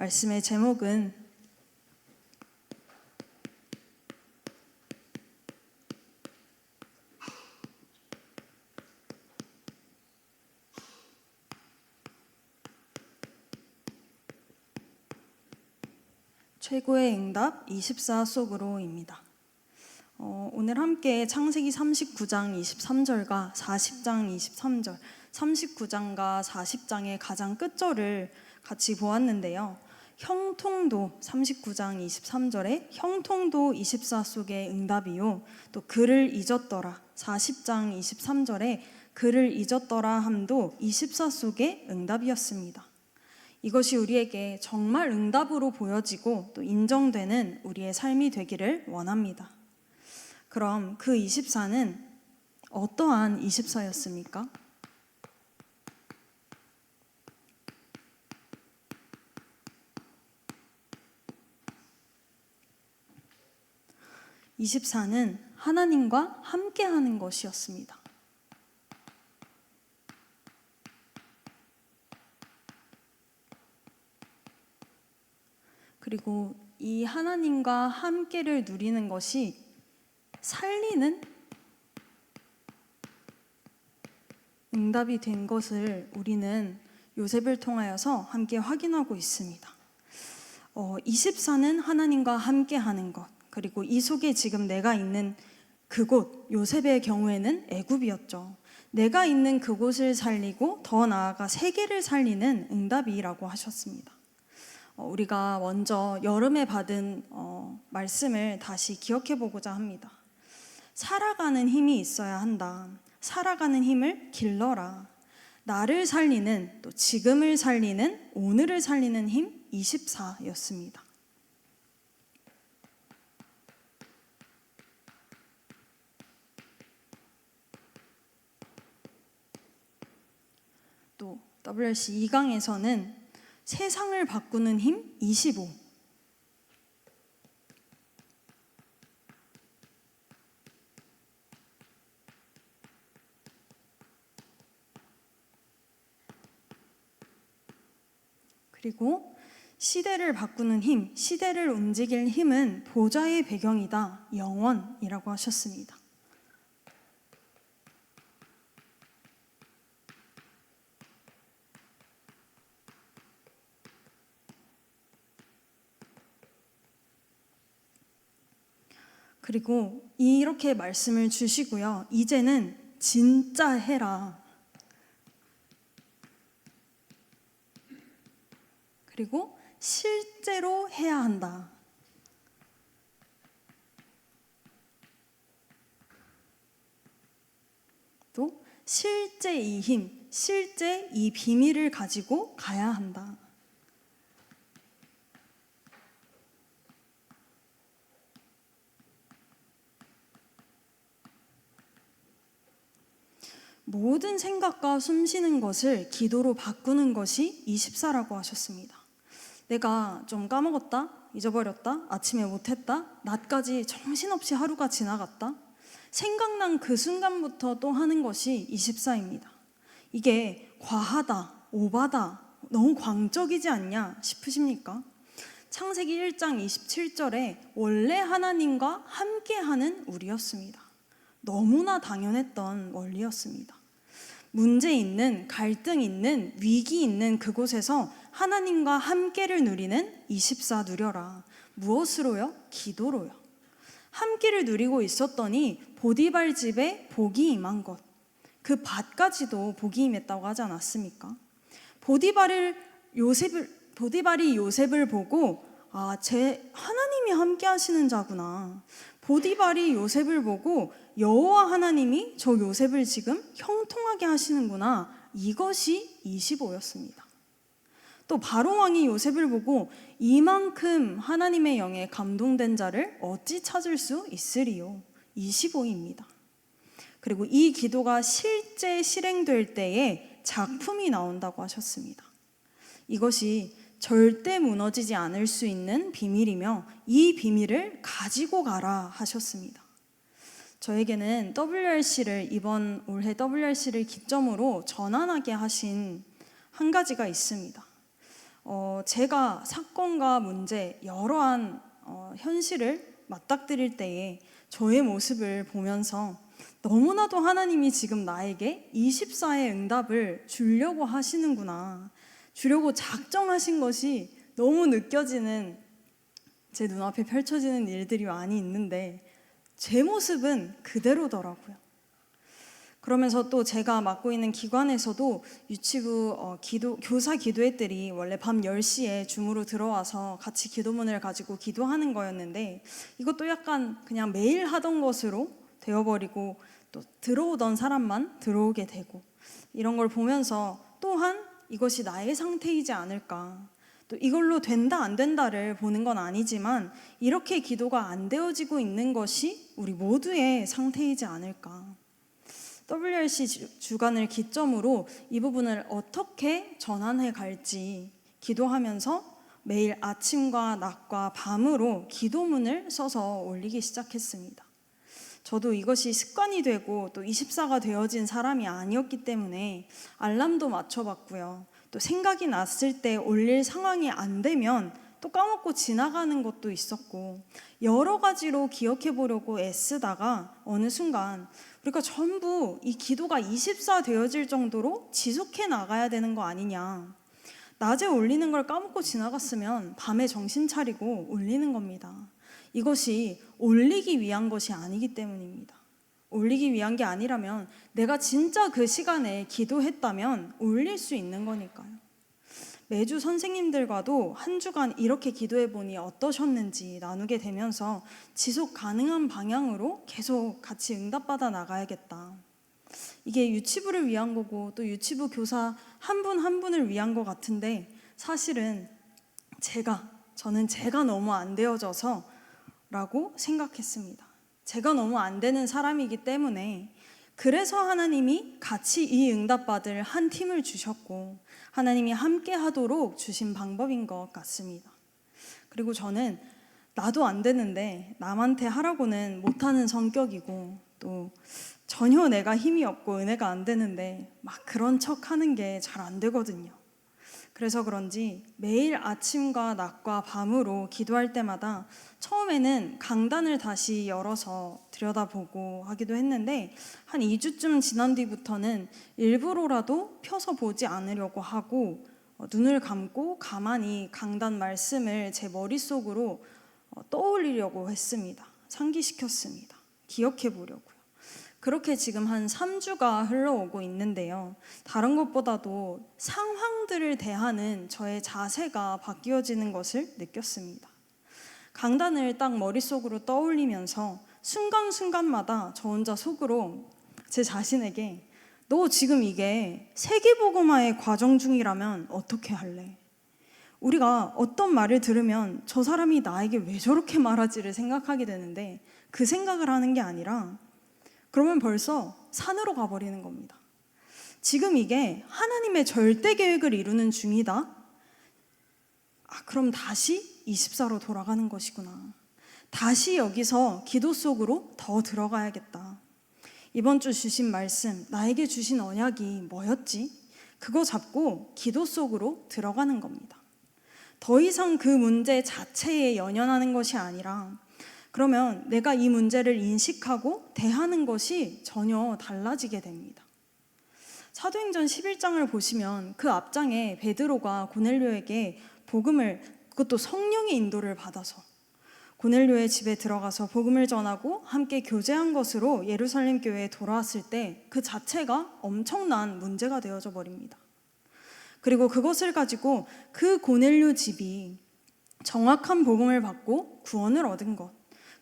말씀의 제목은 최고의 응답 24 속으로입니다. 오늘 함께 창세기 39장 23절과 40장 23절, 39장과 40장의 가장 끝절을 같이 보았는데요. 형통도 39장 23절에 형통도 24 속의 응답이요, 또 그를 잊었더라 40장 23절에 그를 잊었더라 함도 24 속의 응답이었습니다. 이것이 우리에게 정말 응답으로 보여지고 또 인정되는 우리의 삶이 되기를 원합니다. 그럼 그 24는 어떠한 24였습니까? (24는) 하나님과 함께하는 것이었습니다. 그리고 이 하나님과 함께를 누리는 것이 살리는 응답이 된 것을 우리는 요셉을 통하여서 함께 확인하고 있습니다. 24는 하나님과 함께하는 것, 그리고 이 속에 지금 내가 있는 그곳, 요셉의 경우에는 애굽이었죠. 내가 있는 그곳을 살리고 더 나아가 세계를 살리는 응답이라고 하셨습니다. 우리가 먼저 여름에 받은 말씀을 다시 기억해 보고자 합니다. 살아가는 힘이 있어야 한다. 살아가는 힘을 길러라. 나를 살리는, 또 지금을 살리는, 오늘을 살리는 힘 24였습니다. 또 WRC 2강에서는 세상을 바꾸는 힘 25. 그리고 시대를 바꾸는 힘, 시대를 움직일 힘은 보좌의 배경이다, 영원이라고 하셨습니다. 그리고 이렇게 말씀을 주시고요. 이제는 진짜 해라. 그리고 실제로 해야 한다. 또 실제 이 힘, 실제 이 비밀을 가지고 가야 한다. 모든 생각과 숨쉬는 것을 기도로 바꾸는 것이 24라고 하셨습니다. 내가 좀 까먹었다, 잊어버렸다, 아침에 못했다, 낮까지 정신없이 하루가 지나갔다, 생각난 그 순간부터 또 하는 것이 24입니다. 이게 과하다, 오바다, 너무 광적이지 않냐 싶으십니까? 창세기 1장 27절에 원래 하나님과 함께하는 우리였습니다. 너무나 당연했던 원리였습니다. 문제 있는, 갈등 있는, 위기 있는 그곳에서 하나님과 함께를 누리는 24 누려라. 무엇으로요? 기도로요. 함께를 누리고 있었더니 보디발 집에 복이 임한 것, 그 밭까지도 복이 임했다고 하지 않았습니까? 보디발이 요셉을 보고 제 하나님이 함께 하시는 자구나. 보디발이 요셉을 보고 여호와 하나님이 저 요셉을 지금 형통하게 하시는구나. 이것이 25였습니다. 또 바로 왕이 요셉을 보고 이만큼 하나님의 영에 감동된 자를 어찌 찾을 수 있으리요. 25입니다. 그리고 이 기도가 실제 실행될 때에 작품이 나온다고 하셨습니다. 이것이 절대 무너지지 않을 수 있는 비밀이며 이 비밀을 가지고 가라 하셨습니다. 저에게는 이번 올해 WRC를 기점으로 전환하게 하신 한 가지가 있습니다. 제가 사건과 문제, 여러한 현실을 맞닥뜨릴 때에 저의 모습을 보면서 너무나도 하나님이 지금 나에게 24의 응답을 주려고 하시는구나, 주려고 작정하신 것이 너무 느껴지는, 제 눈앞에 펼쳐지는 일들이 많이 있는데 제 모습은 그대로더라고요. 그러면서 또 제가 맡고 있는 기관에서도 유치부 교사 기도회들이 원래 밤 10시에 줌으로 들어와서 같이 기도문을 가지고 기도하는 거였는데, 이것도 약간 그냥 매일 하던 것으로 되어버리고 또 들어오던 사람만 들어오게 되고, 이런 걸 보면서 또한 이것이 나의 상태이지 않을까, 또 이걸로 된다 안 된다를 보는 건 아니지만 이렇게 기도가 안 되어지고 있는 것이 우리 모두의 상태이지 않을까. WRC 주간을 기점으로 이 부분을 어떻게 전환해 갈지 기도하면서 매일 아침과 낮과 밤으로 기도문을 써서 올리기 시작했습니다. 저도 이것이 습관이 되고 또 24가 되어진 사람이 아니었기 때문에 알람도 맞춰봤고요. 또 생각이 났을 때 올릴 상황이 안 되면 또 까먹고 지나가는 것도 있었고, 여러 가지로 기억해 보려고 애쓰다가 어느 순간 우리가 전부 이 기도가 24 되어질 정도로 지속해 나가야 되는 거 아니냐, 낮에 올리는 걸 까먹고 지나갔으면 밤에 정신 차리고 올리는 겁니다. 이것이 올리기 위한 것이 아니기 때문입니다. 올리기 위한 게 아니라면 내가 진짜 그 시간에 기도했다면 올릴 수 있는 거니까요. 매주 선생님들과도 한 주간 이렇게 기도해 보니 어떠셨는지 나누게 되면서 지속 가능한 방향으로 계속 같이 응답받아 나가야겠다. 이게 유치부를 위한 거고 또 유치부 교사 한 분 한 분을 위한 것 같은데, 사실은 저는 제가 너무 안 되어져서 라고 생각했습니다. 제가 너무 안 되는 사람이기 때문에, 그래서 하나님이 같이 이 응답받을 한 팀을 주셨고 하나님이 함께 하도록 주신 방법인 것 같습니다. 그리고 저는 나도 안 되는데 남한테 하라고는 못하는 성격이고, 또 전혀 내가 힘이 없고 은혜가 안 되는데 막 그런 척 하는 게 잘 안 되거든요. 그래서 그런지 매일 아침과 낮과 밤으로 기도할 때마다 처음에는 강단을 다시 열어서 들여다보고 하기도 했는데, 한 2주쯤 지난 뒤부터는 일부러라도 펴서 보지 않으려고 하고 눈을 감고 가만히 강단 말씀을 제 머릿속으로 떠올리려고 했습니다. 상기시켰습니다. 기억해 보려고요. 그렇게 지금 한 3주가 흘러오고 있는데요. 다른 것보다도 상황들을 대하는 저의 자세가 바뀌어지는 것을 느꼈습니다. 강단을 딱 머릿속으로 떠올리면서 순간순간마다 저 혼자 속으로 제 자신에게, 너 지금 이게 세계복음화의 과정 중이라면 어떻게 할래? 우리가 어떤 말을 들으면 저 사람이 나에게 왜 저렇게 말하지를 생각하게 되는데, 그 생각을 하는 게 아니라 그러면 벌써 산으로 가버리는 겁니다. 지금 이게 하나님의 절대 계획을 이루는 중이다? 그럼 다시 24로 돌아가는 것이구나. 다시 여기서 기도 속으로 더 들어가야겠다. 이번 주 주신 말씀, 나에게 주신 언약이 뭐였지? 그거 잡고 기도 속으로 들어가는 겁니다. 더 이상 그 문제 자체에 연연하는 것이 아니라, 그러면 내가 이 문제를 인식하고 대하는 것이 전혀 달라지게 됩니다. 사도행전 11장을 보시면 그 앞장에 베드로가 고넬료에게 복음을, 그것도 성령의 인도를 받아서 고넬료의 집에 들어가서 복음을 전하고 함께 교제한 것으로 예루살렘 교회에 돌아왔을 때 그 자체가 엄청난 문제가 되어져 버립니다. 그리고 그것을 가지고 그 고넬료 집이 정확한 복음을 받고 구원을 얻은 것,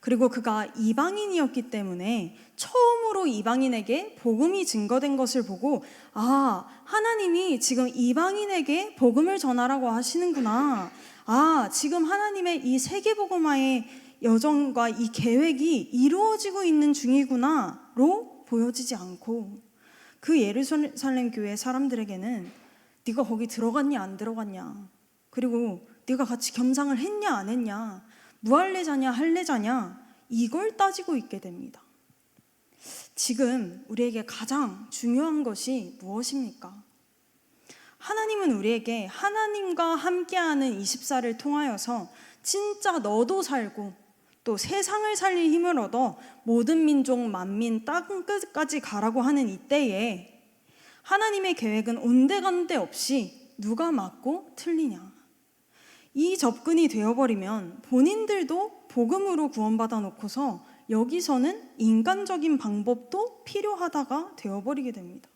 그리고 그가 이방인이었기 때문에 처음으로 이방인에게 복음이 증거된 것을 보고, 하나님이 지금 이방인에게 복음을 전하라고 하시는구나. 지금 하나님의 이 세계복음화의 여정과 이 계획이 이루어지고 있는 중이구나로 보여지지 않고, 그 예루살렘 교회 사람들에게는 네가 거기 들어갔냐 안 들어갔냐, 그리고 네가 같이 겸상을 했냐 안 했냐, 무할례자냐 할례자냐, 이걸 따지고 있게 됩니다. 지금 우리에게 가장 중요한 것이 무엇입니까? 하나님은 우리에게 하나님과 함께하는 24를 통하여서 진짜 너도 살고 또 세상을 살릴 힘을 얻어 모든 민족 만민 땅 끝까지 가라고 하는 이때에 하나님의 계획은 온데간데 없이 누가 맞고 틀리냐, 이 접근이 되어버리면 본인들도 복음으로 구원받아 놓고서 여기서는 인간적인 방법도 필요하다가 되어버리게 됩니다.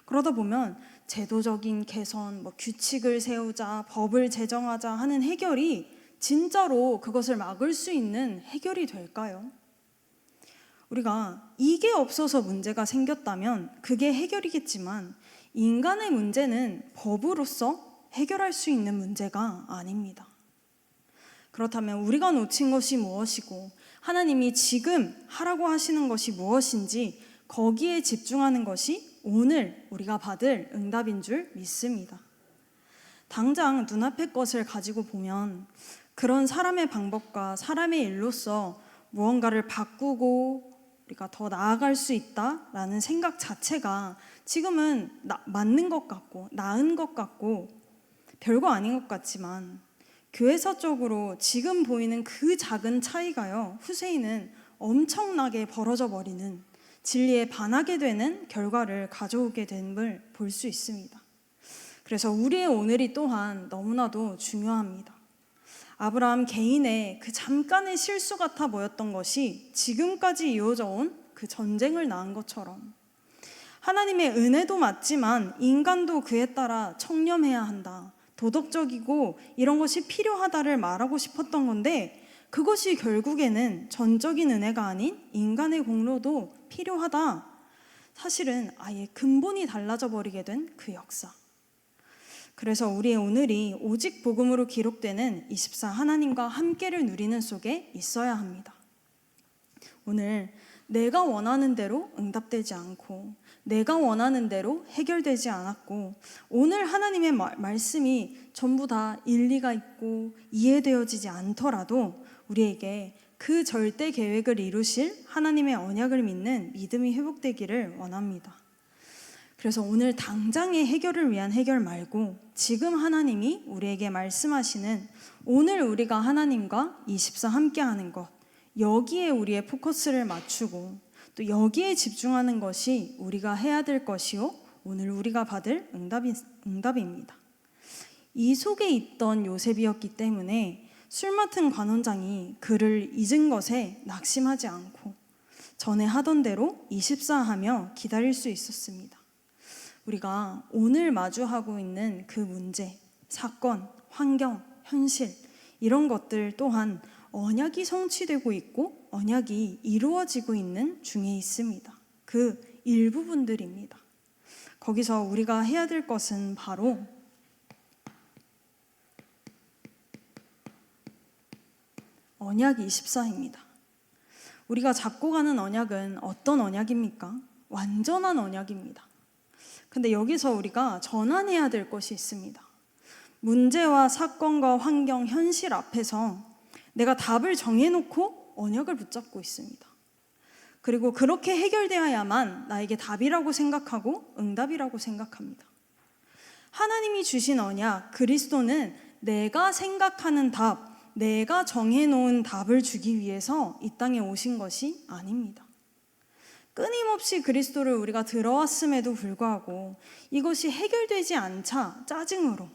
그러다 보면 제도적인 개선, 규칙을 세우자, 법을 제정하자 하는 해결이 진짜로 그것을 막을 수 있는 해결이 될까요? 우리가 이게 없어서 문제가 생겼다면 그게 해결이겠지만 인간의 문제는 법으로서 해결할 수 있는 문제가 아닙니다. 그렇다면 우리가 놓친 것이 무엇이고 하나님이 지금 하라고 하시는 것이 무엇인지 거기에 집중하는 것이 오늘 우리가 받을 응답인 줄 믿습니다. 당장 눈앞의 것을 가지고 보면 그런 사람의 방법과 사람의 일로서 무언가를 바꾸고 우리가 더 나아갈 수 있다라는 생각 자체가 지금은 맞는 것 같고 나은 것 같고 별거 아닌 것 같지만 교회사적으로 지금 보이는 그 작은 차이가요, 후세에는 엄청나게 벌어져 버리는, 진리에 반하게 되는 결과를 가져오게 됨을 볼 수 있습니다. 그래서 우리의 오늘이 또한 너무나도 중요합니다. 아브라함 개인의 그 잠깐의 실수 같아 보였던 것이 지금까지 이어져 온 그 전쟁을 낳은 것처럼 하나님의 은혜도 맞지만 인간도 그에 따라 청렴해야 한다, 도덕적이고 이런 것이 필요하다를 말하고 싶었던 건데 그것이 결국에는 전적인 은혜가 아닌 인간의 공로도 필요하다, 사실은 아예 근본이 달라져 버리게 된 그 역사. 그래서 우리의 오늘이 오직 복음으로 기록되는 24 하나님과 함께를 누리는 속에 있어야 합니다. 오늘 내가 원하는 대로 응답되지 않고 내가 원하는 대로 해결되지 않았고 오늘 하나님의 말씀이 전부 다 일리가 있고 이해되어지지 않더라도 우리에게 그 절대 계획을 이루실 하나님의 언약을 믿는 믿음이 회복되기를 원합니다. 그래서 오늘 당장의 해결을 위한 해결 말고 지금 하나님이 우리에게 말씀하시는 오늘 우리가 하나님과 24 함께하는 것, 여기에 우리의 포커스를 맞추고 또 여기에 집중하는 것이 우리가 해야 될 것이요 오늘 우리가 받을 응답입니다. 이 속에 있던 요셉이었기 때문에 술 맡은 관원장이 그를 잊은 것에 낙심하지 않고 전에 하던 대로 24 하며 기다릴 수 있었습니다. 우리가 오늘 마주하고 있는 그 문제, 사건, 환경, 현실 이런 것들 또한 언약이 성취되고 있고 언약이 이루어지고 있는 중에 있습니다. 그 일부분들입니다. 거기서 우리가 해야 될 것은 바로 언약 24입니다. 우리가 잡고 가는 언약은 어떤 언약입니까? 완전한 언약입니다. 근데 여기서 우리가 전환해야 될 것이 있습니다. 문제와 사건과 환경, 현실 앞에서 내가 답을 정해놓고 언약을 붙잡고 있습니다. 그리고 그렇게 해결되어야만 나에게 답이라고 생각하고 응답이라고 생각합니다. 하나님이 주신 언약, 그리스도는 내가 생각하는 답, 내가 정해놓은 답을 주기 위해서 이 땅에 오신 것이 아닙니다. 끊임없이 그리스도를 우리가 들어왔음에도 불구하고 이것이 해결되지 않자 짜증으로,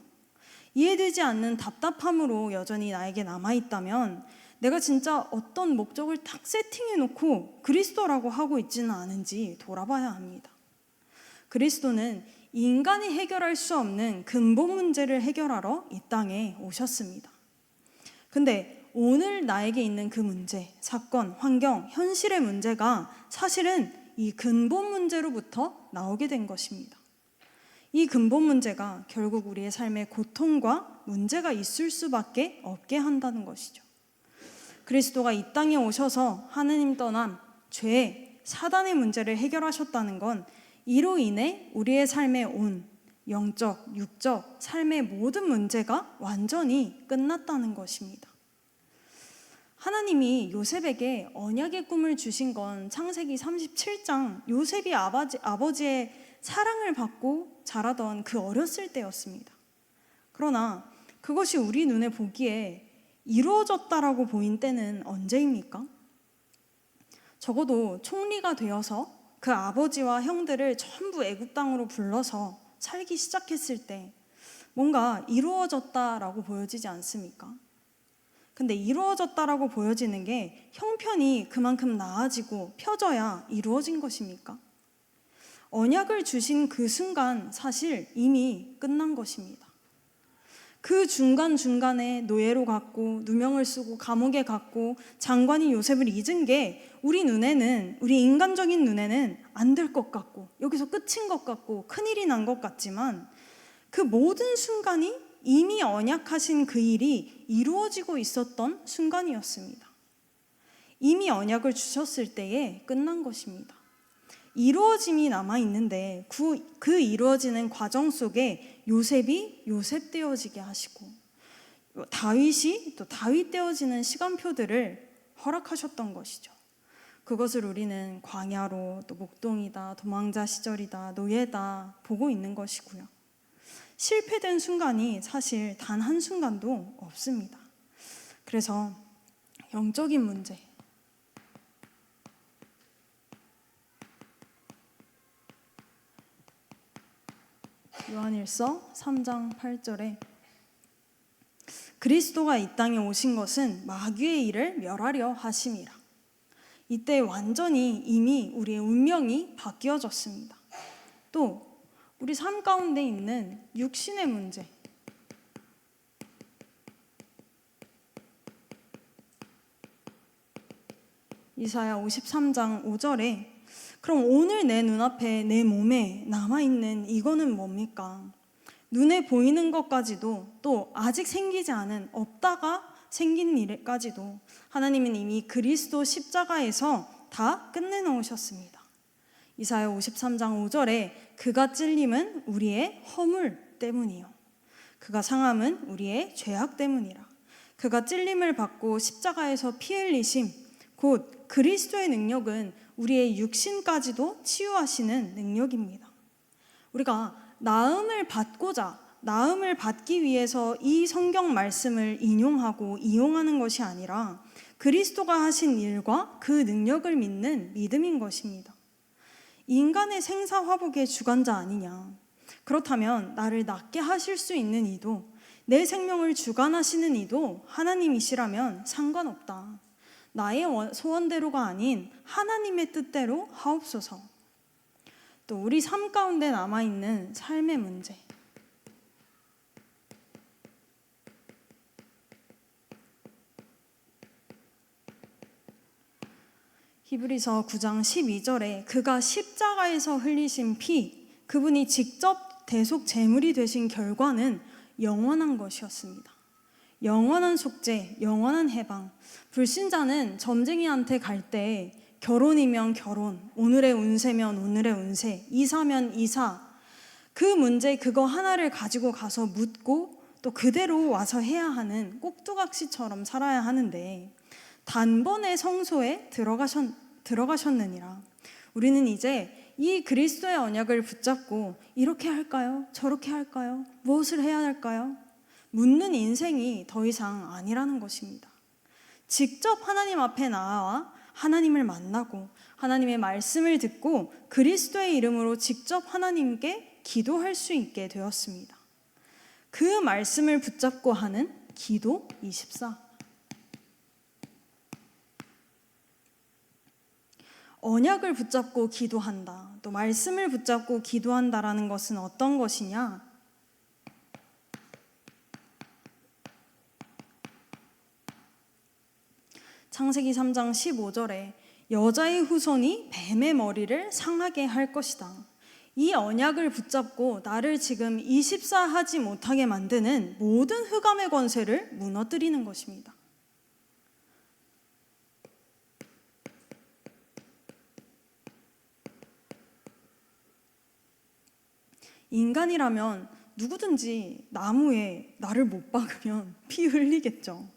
이해되지 않는 답답함으로 여전히 나에게 남아있다면 내가 진짜 어떤 목적을 딱 세팅해놓고 그리스도라고 하고 있지는 않은지 돌아봐야 합니다. 그리스도는 인간이 해결할 수 없는 근본 문제를 해결하러 이 땅에 오셨습니다. 근데 오늘 나에게 있는 그 문제, 사건, 환경, 현실의 문제가 사실은 이 근본 문제로부터 나오게 된 것입니다. 이 근본 문제가 결국 우리의 삶에 고통과 문제가 있을 수밖에 없게 한다는 것이죠. 그리스도가 이 땅에 오셔서 하느님 떠난 죄, 사단의 문제를 해결하셨다는 건 이로 인해 우리의 삶에 온 영적, 육적, 삶의 모든 문제가 완전히 끝났다는 것입니다. 하나님이 요셉에게 언약의 꿈을 주신 건 창세기 37장 요셉이 아버지의 사랑을 받고 자라던 그 어렸을 때였습니다. 그러나 그것이 우리 눈에 보기에 이루어졌다라고 보인 때는 언제입니까? 적어도 총리가 되어서 그 아버지와 형들을 전부 애굽 땅으로 불러서 살기 시작했을 때 뭔가 이루어졌다라고 보여지지 않습니까? 근데 이루어졌다라고 보여지는 게 형편이 그만큼 나아지고 펴져야 이루어진 것입니까? 언약을 주신 그 순간 사실 이미 끝난 것입니다. 그 중간중간에 노예로 갔고 누명을 쓰고 감옥에 갔고 장관이 요셉을 잊은 게 우리 눈에는, 우리 인간적인 눈에는 안 될 것 같고 여기서 끝인 것 같고 큰일이 난 것 같지만 그 모든 순간이 이미 언약하신 그 일이 이루어지고 있었던 순간이었습니다. 이미 언약을 주셨을 때에 끝난 것입니다. 이루어짐이 남아있는데 그 이루어지는 과정 속에 요셉이 요셉되어지게 하시고 다윗이 또 다윗되어지는 시간표들을 허락하셨던 것이죠. 그것을 우리는 광야로 또 목동이다, 도망자 시절이다, 노예다 보고 있는 것이고요. 실패된 순간이 사실 단 한순간도 없습니다. 그래서 영적인 문제, 요한일서 3장 8절에 그리스도가 이 땅에 오신 것은 마귀의 일을 멸하려 하심이라. 이때 완전히 이미 우리의 운명이 바뀌어졌습니다. 또 우리 삶 가운데 있는 육신의 문제, 이사야 53장 5절에 그럼 오늘 내 눈앞에 내 몸에 남아있는 이거는 뭡니까? 눈에 보이는 것까지도 또 아직 생기지 않은 없다가 생긴 일까지도 하나님은 이미 그리스도 십자가에서 다 끝내놓으셨습니다. 이사야 53장 5절에 그가 찔림은 우리의 허물 때문이요 그가 상함은 우리의 죄악 때문이라. 그가 찔림을 받고 십자가에서 피 흘리심 곧 그리스도의 능력은 우리의 육신까지도 치유하시는 능력입니다. 우리가 나음을 받기 위해서 이 성경 말씀을 인용하고 이용하는 것이 아니라 그리스도가 하신 일과 그 능력을 믿는 믿음인 것입니다. 인간의 생사화복의 주관자 아니냐? 그렇다면 나를 낫게 하실 수 있는 이도 내 생명을 주관하시는 이도 하나님이시라면 상관없다. 나의 소원대로가 아닌 하나님의 뜻대로 하옵소서. 또 우리 삶 가운데 남아있는 삶의 문제, 히브리서 9장 12절에 그가 십자가에서 흘리신 피, 그분이 직접 대속 제물이 되신 결과는 영원한 것이었습니다. 영원한 속죄, 영원한 해방. 불신자는 점쟁이한테 갈 때 결혼이면 결혼, 오늘의 운세면 오늘의 운세, 이사면 이사, 그 문제 그거 하나를 가지고 가서 묻고 또 그대로 와서 해야 하는 꼭두각시처럼 살아야 하는데 단번에 성소에 들어가셨느니라. 우리는 이제 이 그리스도의 언약을 붙잡고 이렇게 할까요? 저렇게 할까요? 무엇을 해야 할까요? 묻는 인생이 더 이상 아니라는 것입니다. 직접 하나님 앞에 나와 하나님을 만나고 하나님의 말씀을 듣고 그리스도의 이름으로 직접 하나님께 기도할 수 있게 되었습니다. 그 말씀을 붙잡고 하는 기도 24. 언약을 붙잡고 기도한다, 또 말씀을 붙잡고 기도한다라는 것은 어떤 것이냐? 창세기 3장 15절에 여자의 후손이 뱀의 머리를 상하게 할 것이다. 이 언약을 붙잡고 나를 지금 24하지 못하게 만드는 모든 흑암의 권세를 무너뜨리는 것입니다. 인간이라면 누구든지 나무에 나를 못 박으면 피 흘리겠죠.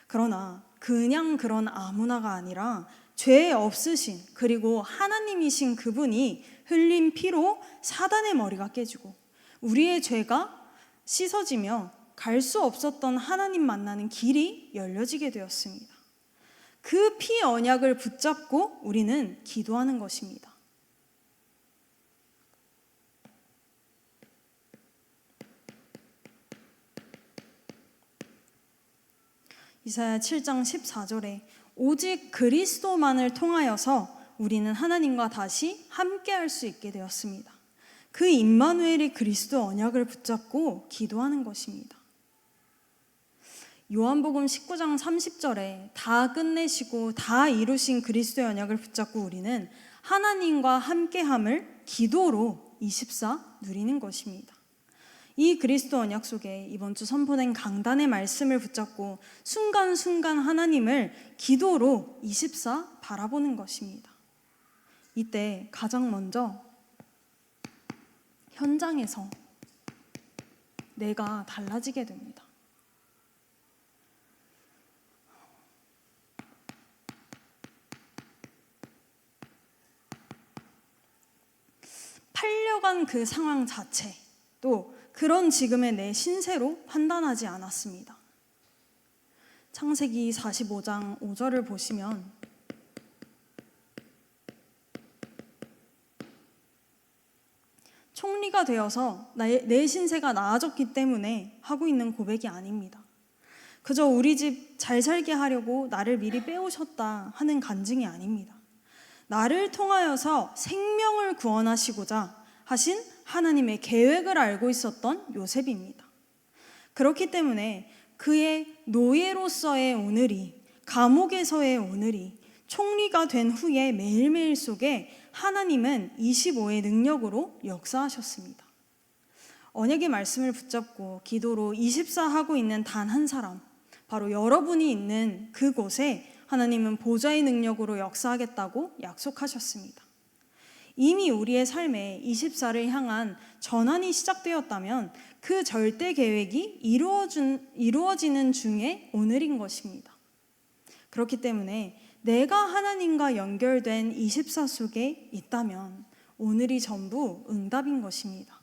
그러나 그냥 그런 아무나가 아니라 죄 없으신 그리고 하나님이신 그분이 흘린 피로 사단의 머리가 깨지고 우리의 죄가 씻어지며 갈 수 없었던 하나님 만나는 길이 열려지게 되었습니다. 그 피 언약을 붙잡고 우리는 기도하는 것입니다. 이사야 7장 14절에 오직 그리스도만을 통하여서 우리는 하나님과 다시 함께할 수 있게 되었습니다. 그 임마누엘이 그리스도 언약을 붙잡고 기도하는 것입니다. 요한복음 19장 30절에 다 끝내시고 다 이루신 그리스도의 언약을 붙잡고 우리는 하나님과 함께함을 기도로 24 누리는 것입니다. 이 그리스도 언약 속에 이번 주 선포된 강단의 말씀을 붙잡고 순간순간 하나님을 기도로 24 바라보는 것입니다. 이때 가장 먼저 현장에서 내가 달라지게 됩니다. 팔려간 그 상황 자체, 또 그런 지금의 내 신세로 판단하지 않았습니다. 창세기 45장 5절을 보시면 총리가 되어서 내 신세가 나아졌기 때문에 하고 있는 고백이 아닙니다. 그저 우리 집 잘 살게 하려고 나를 미리 빼오셨다 하는 간증이 아닙니다. 나를 통하여서 생명을 구원하시고자 하신 하나님의 계획을 알고 있었던 요셉입니다. 그렇기 때문에 그의 노예로서의 오늘이, 감옥에서의 오늘이, 총리가 된 후에 매일매일 속에 하나님은 25의 능력으로 역사하셨습니다. 언약의 말씀을 붙잡고 기도로 24 하고 있는 단 한 사람, 바로 여러분이 있는 그곳에 하나님은 보좌의 능력으로 역사하겠다고 약속하셨습니다. 이미 우리의 삶에 24를 향한 전환이 시작되었다면 그 절대 계획이 이루어지는 중에 오늘인 것입니다. 그렇기 때문에 내가 하나님과 연결된 24 속에 있다면 오늘이 전부 응답인 것입니다.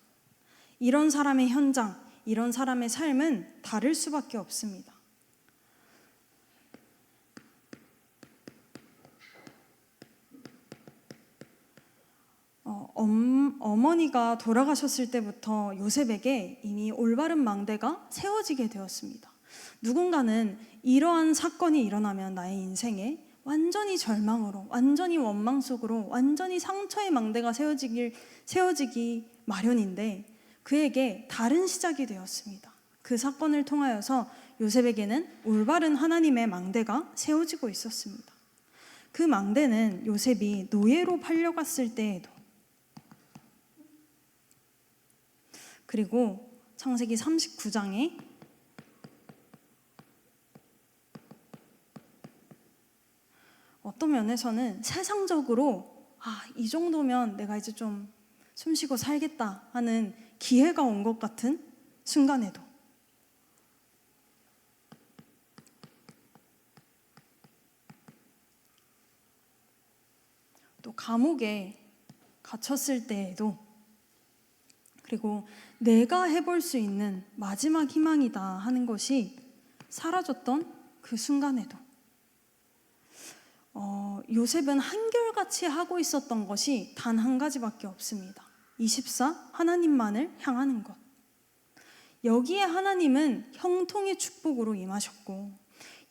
이런 사람의 현장, 이런 사람의 삶은 다를 수밖에 없습니다. 어머니가 돌아가셨을 때부터 요셉에게 이미 올바른 망대가 세워지게 되었습니다. 누군가는 이러한 사건이 일어나면 나의 인생에 완전히 절망으로, 완전히 원망 속으로, 완전히 상처의 망대가 세워지기 마련인데 그에게 다른 시작이 되었습니다. 그 사건을 통하여서 요셉에게는 올바른 하나님의 망대가 세워지고 있었습니다. 그 망대는 요셉이 노예로 팔려갔을 때에도, 그리고 창세기 39장에 어떤 면에서는 세상적으로 이 정도면 내가 이제 좀 숨쉬고 살겠다 하는 기회가 온 것 같은 순간에도 또 감옥에 갇혔을 때에도, 그리고 내가 해볼 수 있는 마지막 희망이다 하는 것이 사라졌던 그 순간에도 요셉은 한결같이 하고 있었던 것이 단 한 가지밖에 없습니다. 24 하나님만을 향하는 것. 여기에 하나님은 형통의 축복으로 임하셨고,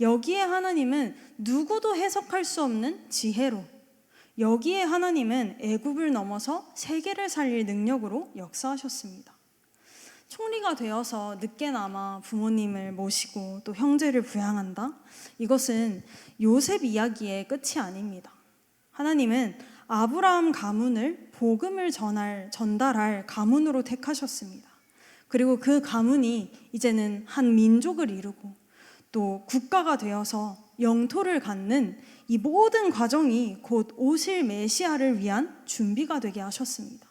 여기에 하나님은 누구도 해석할 수 없는 지혜로, 여기에 하나님은 애굽을 넘어서 세계를 살릴 능력으로 역사하셨습니다. 총리가 되어서 늦게나마 부모님을 모시고 또 형제를 부양한다? 이것은 요셉 이야기의 끝이 아닙니다. 하나님은 아브라함 가문을 복음을 전달할 가문으로 택하셨습니다. 그리고 그 가문이 이제는 한 민족을 이루고 또 국가가 되어서 영토를 갖는 이 모든 과정이 곧 오실 메시아를 위한 준비가 되게 하셨습니다.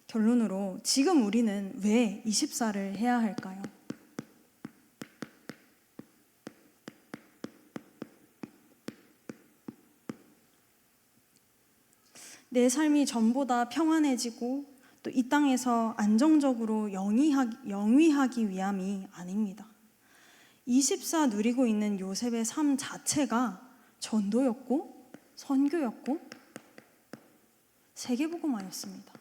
결론으로 지금 우리는 왜 24를 해야 할까요? 내 삶이 전보다 평안해지고 또 이 땅에서 안정적으로 영위하기 위함이 아닙니다. 24 누리고 있는 요셉의 삶 자체가 전도였고 선교였고 세계복음화였습니다.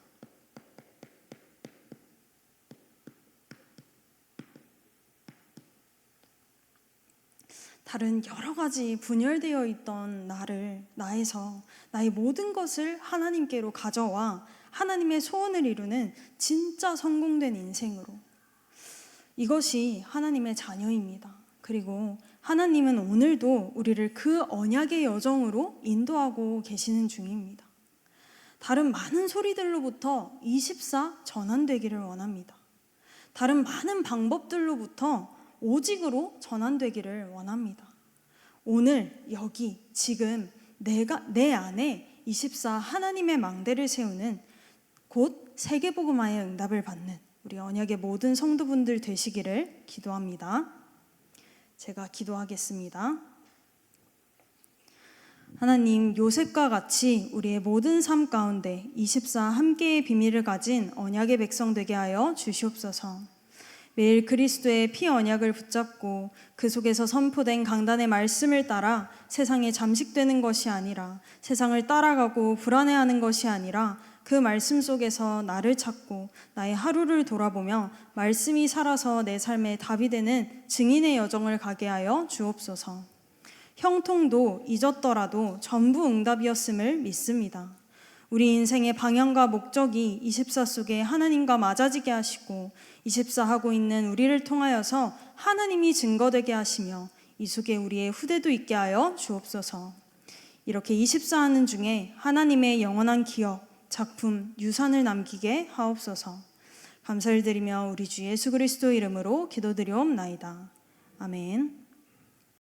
다른 여러 가지 분열되어 있던 나에서 나의 모든 것을 하나님께로 가져와 하나님의 소원을 이루는 진짜 성공된 인생으로, 이것이 하나님의 자녀입니다. 그리고 하나님은 오늘도 우리를 그 언약의 여정으로 인도하고 계시는 중입니다. 다른 많은 소리들로부터 24 전환되기를 원합니다. 다른 많은 방법들로부터 오직으로 전환되기를 원합니다. 오늘 여기 지금 내 안에 24 하나님의 망대를 세우는, 곧 세계복음화의 응답을 받는 우리 언약의 모든 성도분들 되시기를 기도합니다. 제가 기도하겠습니다. 하나님, 요셉과 같이 우리의 모든 삶 가운데 24 함께의 비밀을 가진 언약의 백성 되게 하여 주시옵소서. 매일 그리스도의 피 언약을 붙잡고 그 속에서 선포된 강단의 말씀을 따라 세상에 잠식되는 것이 아니라, 세상을 따라가고 불안해하는 것이 아니라 그 말씀 속에서 나를 찾고 나의 하루를 돌아보며 말씀이 살아서 내 삶에 답이 되는 증인의 여정을 가게 하여 주옵소서. 형통도 잊었더라도 전부 응답이었음을 믿습니다. 우리 인생의 방향과 목적이 24 속에 하나님과 맞아지게 하시고 24 하고 있는 우리를 통하여서 하나님이 증거되게 하시며 이 속에 우리의 후대도 있게 하여 주옵소서. 이렇게 24 하는 중에 하나님의 영원한 기억, 작품, 유산을 남기게 하옵소서. 감사를 드리며 우리 주 예수 그리스도 이름으로 기도드리옵나이다. 아멘.